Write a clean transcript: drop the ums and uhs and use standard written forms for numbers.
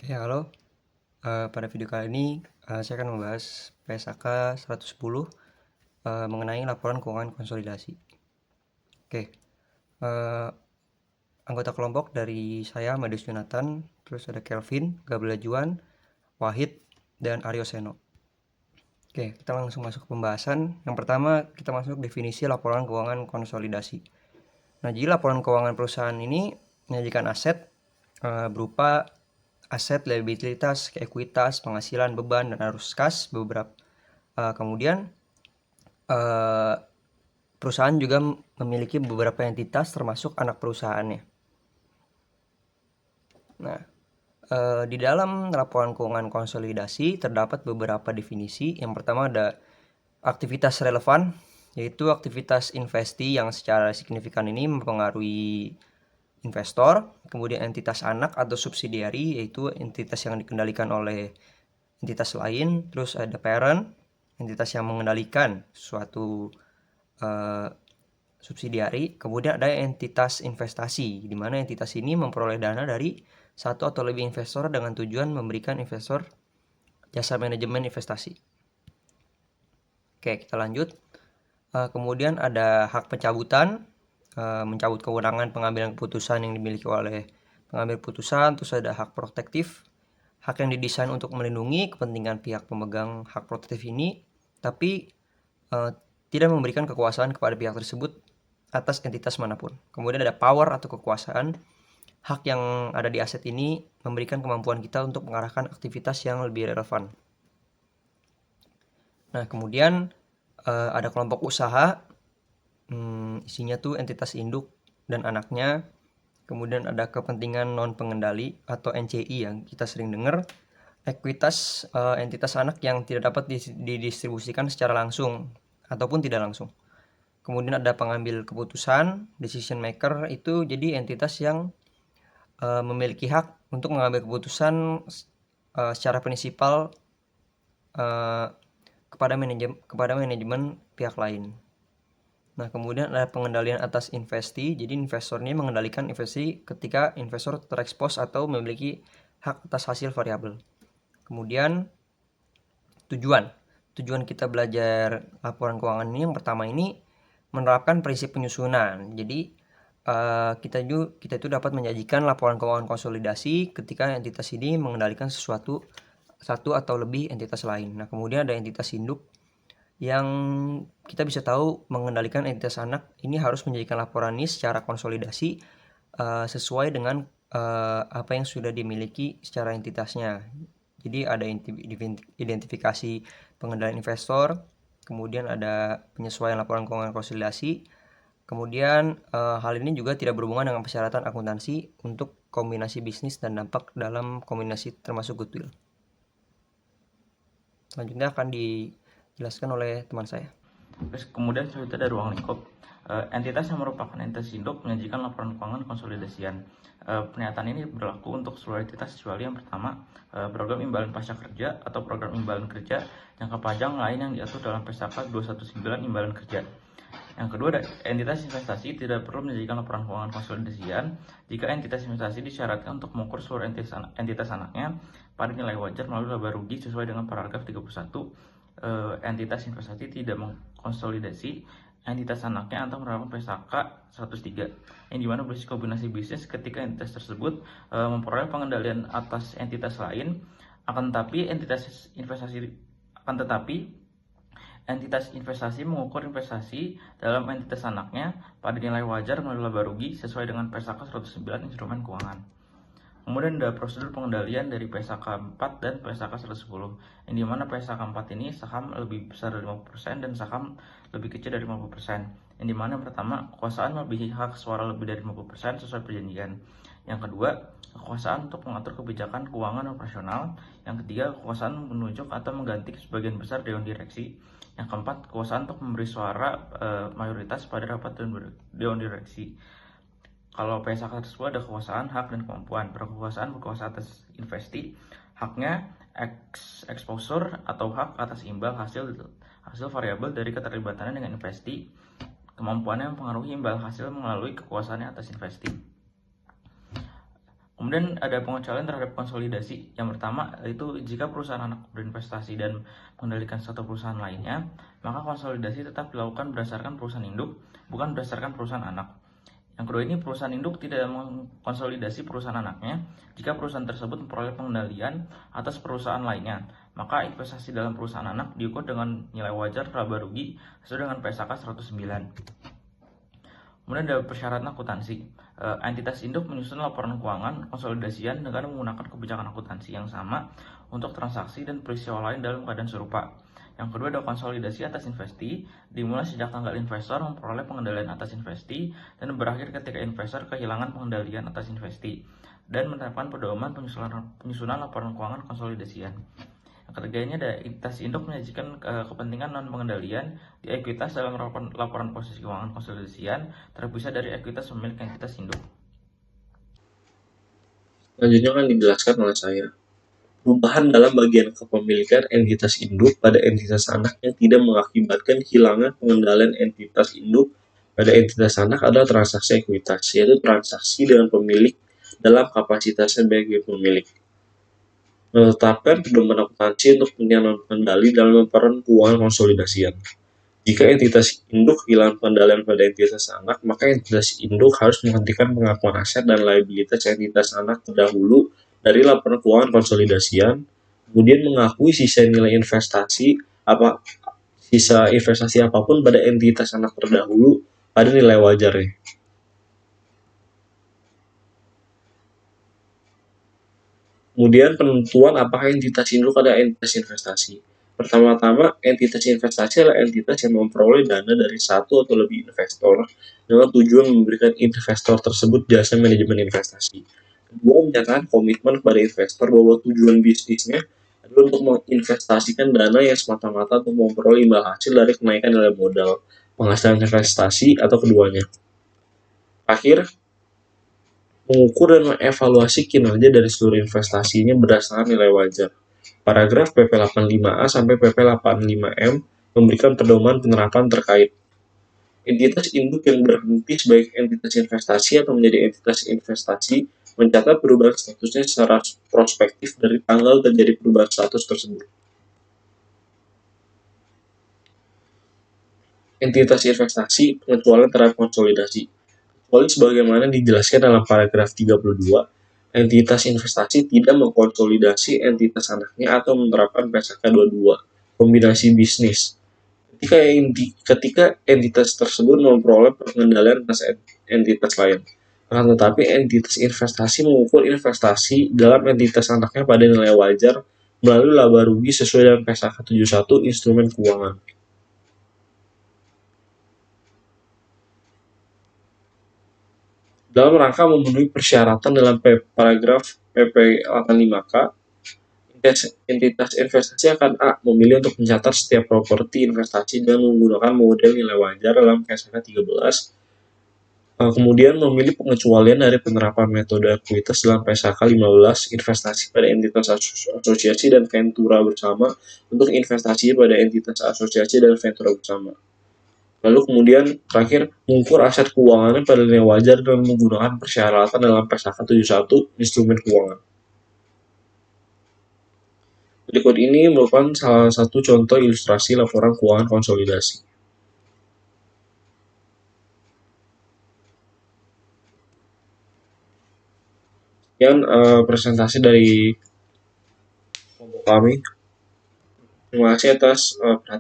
Oke, halo. Pada video kali ini saya akan membahas PSAK 110 mengenai laporan keuangan konsolidasi. Oke, eh, anggota kelompok dari saya, Madius Jonathan, terus ada Kelvin, Gabriel Juan, Wahid, dan Aryo Seno. Oke, kita langsung masuk ke pembahasan. Yang pertama, kita masuk definisi laporan keuangan konsolidasi. Nah, jadi laporan keuangan perusahaan ini menyajikan aset berupa aset, liabilitas, ekuitas, penghasilan, beban, dan arus kas beberapa. Kemudian perusahaan juga memiliki beberapa entitas termasuk anak perusahaannya. Nah, di dalam laporan keuangan konsolidasi terdapat beberapa definisi. Yang pertama ada aktivitas relevan, yaitu aktivitas investi yang secara signifikan ini mempengaruhi investor. Kemudian entitas anak atau subsidiari, yaitu entitas yang dikendalikan oleh entitas lain. Terus ada parent, entitas yang mengendalikan suatu subsidiari. Kemudian ada entitas investasi, di mana entitas ini memperoleh dana dari satu atau lebih investor dengan tujuan memberikan investor jasa manajemen investasi. Oke, kita lanjut. Kemudian ada hak pencabutan, mencabut kewenangan pengambilan keputusan yang dimiliki oleh pengambil keputusan. Terus ada hak protektif, hak yang didesain untuk melindungi kepentingan pihak pemegang hak protektif ini, tapi tidak memberikan kekuasaan kepada pihak tersebut atas entitas manapun. Kemudian ada power atau kekuasaan, hak yang ada di aset ini memberikan kemampuan kita untuk mengarahkan aktivitas yang lebih relevan. Nah, kemudian ada kelompok usaha, isinya tuh entitas induk dan anaknya. Kemudian ada kepentingan non pengendali atau NCI yang kita sering dengar. Ekuitas, entitas anak yang tidak dapat didistribusikan secara langsung ataupun tidak langsung. Kemudian ada pengambil keputusan, decision maker, itu jadi entitas yang memiliki hak untuk mengambil keputusan secara prinsipal kepada manajemen pihak lain. Nah, kemudian ada pengendalian atas investi. Jadi investor ini mengendalikan investasi ketika investor terekspos atau memiliki hak atas hasil variabel. Kemudian tujuan kita belajar laporan keuangan ini yang pertama ini menerapkan prinsip penyusunan. Jadi kita itu dapat menyajikan laporan keuangan konsolidasi ketika entitas ini mengendalikan satu atau lebih entitas lain. Nah, kemudian ada entitas induk yang kita bisa tahu mengendalikan entitas anak ini harus menjadikan laporan ini secara konsolidasi sesuai dengan apa yang sudah dimiliki secara entitasnya. Jadi ada identifikasi pengendalian investor, kemudian ada penyesuaian laporan keuangan konsolidasi. Kemudian hal ini juga tidak berhubungan dengan persyaratan akuntansi untuk kombinasi bisnis dan dampak dalam kombinasi termasuk goodwill. Selanjutnya akan dijelaskan oleh teman saya. Terus kemudian selanjutnya ada ruang lingkup. Entitas yang merupakan entitas induk menyajikan laporan keuangan konsolidasian. Pernyataan ini berlaku untuk seluruh entitas kecuali yang pertama, program imbalan pasca kerja atau program imbalan kerja jangka panjang lain yang diatur dalam PSAK 219 imbalan kerja. Yang kedua, entitas investasi tidak perlu menyajikan laporan keuangan konsolidasian jika entitas investasi disyaratkan untuk mengukur seluruh entitas anaknya pada nilai wajar melalui laba rugi sesuai dengan paragraf 31. Entitas investasi tidak mengkonsolidasi entitas anaknya atau menerapkan PSAK 103 yang dimana berisiko kombinasi bisnis ketika entitas tersebut memperoleh pengendalian atas entitas lain, akan tetapi entitas investasi mengukur investasi dalam entitas anaknya pada nilai wajar melalui laba rugi sesuai dengan PSAK 109 instrumen keuangan. Kemudian ada prosedur pengendalian dari PSAK 4 dan PSAK 110, yang dimana PSAK 4 ini saham lebih besar dari 50% dan saham lebih kecil dari 50%. Yang dimana yang pertama, kekuasaan melebihi hak suara lebih dari 50% sesuai perjanjian. Yang kedua, kekuasaan untuk mengatur kebijakan keuangan operasional. Yang ketiga, kekuasaan menunjuk atau mengganti sebagian besar dewan direksi. Yang keempat, kekuasaan untuk memberi suara mayoritas pada rapat dewan direksi. Kalau PSAK tersebut ada kekuasaan, hak, dan kemampuan. Berkekuasaan atas investi, haknya exposure atau hak atas imbal hasil variabel dari keterlibatannya dengan investi. Kemampuannya mempengaruhi imbal hasil melalui kekuasaannya atas investi. Kemudian ada pengecualian terhadap konsolidasi. Yang pertama itu jika perusahaan anak berinvestasi dan mengendalikan satu perusahaan lainnya, maka konsolidasi tetap dilakukan berdasarkan perusahaan induk, bukan berdasarkan perusahaan anak. Yang kedua ini perusahaan induk tidak mengkonsolidasi perusahaan anaknya jika perusahaan tersebut memperoleh pengendalian atas perusahaan lainnya. Maka investasi dalam perusahaan anak diukur dengan nilai wajar laba rugi sesuai dengan PSAK 109. Kemudian ada persyaratan akuntansi. Entitas induk menyusun laporan keuangan konsolidasian dengan menggunakan kebijakan akuntansi yang sama untuk transaksi dan peristiwa lain dalam keadaan serupa. Yang kedua ada konsolidasi atas investi, dimulai sejak tanggal investor memperoleh pengendalian atas investi dan berakhir ketika investor kehilangan pengendalian atas investi, dan menerapkan pedoman penyusunan laporan keuangan konsolidasian. Yang ketiga ini ada entitas induk menyajikan kepentingan non pengendalian di ekuitas dalam laporan posisi keuangan konsolidasian terpisah dari ekuitas pemilik entitas induk. Selanjutnya akan dijelaskan oleh saya. Perubahan dalam bagian kepemilikan entitas induk pada entitas anak yang tidak mengakibatkan kehilangan pengendalian entitas induk pada entitas anak adalah transaksi ekuitas, yaitu transaksi dengan pemilik dalam kapasitasnya sebagai pemilik. Menetapkan pedoman akuntansi untuk kepentingan non-pengendali dalam laporan keuangan konsolidasian. Jika entitas induk kehilangan pengendalian pada entitas anak, maka entitas induk harus menghentikan pengakuan aset dan liabilitas entitas anak terdahulu dari laporan keuangan konsolidasian, kemudian mengakui sisa investasi apapun pada entitas anak terdahulu pada nilai wajarnya. Kemudian penentuan apakah entitas induk adalah entitas investasi. Pertama-tama, entitas investasi adalah entitas yang memperoleh dana dari satu atau lebih investor dengan tujuan memberikan investor tersebut jasa manajemen investasi. Kedua, menyatakan komitmen kepada investor bahwa tujuan bisnisnya adalah untuk menginvestasikan dana yang semata-mata untuk memperoleh imbal hasil dari kenaikan nilai modal, penghasilan investasi, atau keduanya. Akhir, mengukur dan mengevaluasi kinerja dari seluruh investasinya berdasarkan nilai wajar. Paragraf PP 85A sampai PP 85M memberikan pedoman penerapan terkait. Entitas induk yang berhenti sebagai entitas investasi atau menjadi entitas investasi mencatat perubahan statusnya secara prospektif dari tanggal terjadi perubahan status tersebut. Entitas investasi pengecualian terhadap konsolidasi. Kecuali sebagaimana dijelaskan dalam paragraf 32, entitas investasi tidak mengkonsolidasi entitas anaknya atau menerapkan PSAK 22, kombinasi bisnis. Ketika entitas tersebut memperoleh pengendalian atas entitas lain. Akan tetapi entitas investasi mengukur investasi dalam entitas anaknya pada nilai wajar melalui laba rugi sesuai dengan PSAK 71 instrumen keuangan. Dalam rangka memenuhi persyaratan dalam paragraf PP 85K, entitas investasi akan A. memilih untuk mencatat setiap properti investasi dengan menggunakan model nilai wajar dalam PSAK 13, kemudian memilih pengecualian dari penerapan metode ekuitas dalam PSAK 15 investasi pada entitas asosiasi dan ventura bersama untuk investasi pada entitas asosiasi dan ventura bersama. Lalu kemudian terakhir mengukur aset keuangannya pada nilai wajar dengan menggunakan persyaratan dalam PSAK 71 instrumen keuangan. Berikut ini merupakan salah satu contoh ilustrasi laporan keuangan konsolidasi. Sekian presentasi dari kelompok kami. Terima kasih atas perhatian.